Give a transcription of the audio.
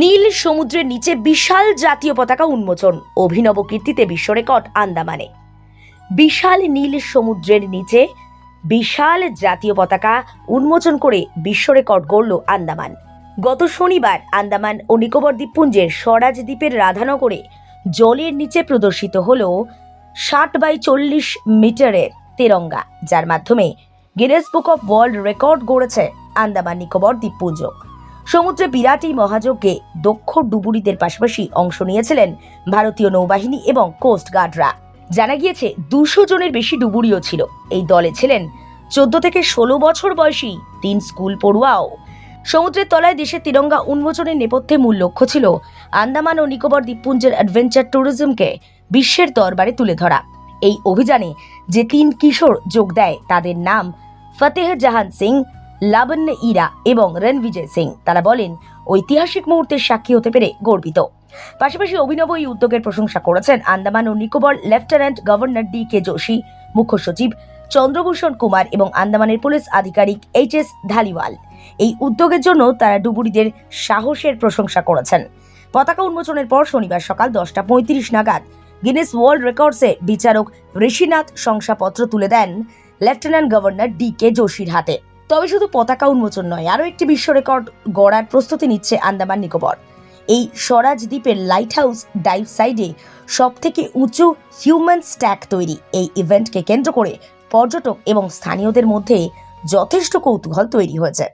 নীল সমুদ্রের নিচে বিশাল জাতীয় পতাকা উন্মোচন, অভিনব কীর্তিতে বিশ্ব রেকর্ড আন্দামানে। বিশাল নীল সমুদ্রের নিচে বিশাল জাতীয় পতাকা উন্মোচন করে বিশ্ব রেকর্ড গড়ল আন্দামান। গত শনিবার আন্দামান ও নিকোবর দ্বীপপুঞ্জের স্বরাজ দ্বীপের রাধানগরে জলের নিচে প্রদর্শিত হল 60x40 মিটারের তেরঙ্গা, যার মাধ্যমে Guinness Book of World Record গড়েছে আন্দামান নিকোবর দ্বীপপুঞ্জ। সমুদ্রে বিরাট এই মহাযজ্ঞে দক্ষ ডুবুরিদের পাশাপাশি অংশ নিয়েছিলেন ভারতীয় নৌবাহিনী এবং কোস্ট গার্ডরা। জানা গিয়েছে 200 জনের বেশি ডুবুরিও ছিল। এই দলে ছিলেন 14 থেকে 16 বছর বয়সী 3 স্কুল পড়ুয়াও। সমুদ্রের তলায় দেশের তিরঙ্গা উন্মোচনের নেপথ্যে মূল লক্ষ্য ছিল আন্দামান ও নিকোবর দ্বীপপুঞ্জের অ্যাডভেঞ্চার ট্যুরিজমকে বিশ্বের দরবারে তুলে ধরা। এই অভিযানে যে 3 কিশোর যোগ দেয় তাদের নাম ফতেহ জাহান সিং, লাবণ্য ইরা এবং রণবিজয় সিং। তারা বলেন, ঐতিহাসিক মুহূর্তের সাক্ষী হতে পেরে গর্বিত। পাশাপাশি অভিনব এই উদ্যোগের প্রশংসা করেছেন আন্দামান ও Nicobar lieutenant governor DK Joshi, মুখ্য সচিব চন্দ্রভূষণ কুমার এবং আন্দামানের পুলিশ আধিকারিক HS ধালিওয়াল। এই উদ্যোগের জন্য তারা ডুবুরিদের সাহসের প্রশংসা করেছেন। পতাকা উন্মোচনের পর শনিবার সকাল 10:35 নাগাদ গিনেস ওয়ার্ল্ড রেকর্ডসে বিচারক ঋষিনাথ শংসাপত্র তুলে দেন লেফটেন্যান্ট গভর্নর DK যোশীর হাতে। তবে শুধু পতাকা উন্মোচন নয়, আরও একটি বিশ্ব রেকর্ড গড়ার প্রস্তুতি নিচ্ছে আন্দামান নিকোবর। এই স্বরাজ দ্বীপের লাইট হাউস ডাইভ সাইডে সব থেকে উঁচু হিউম্যান স্ট্যাক তৈরি। এই ইভেন্টকে কেন্দ্র করে পর্যটক এবং স্থানীয়দের মধ্যে যথেষ্ট কৌতূহল তৈরি হয়েছে।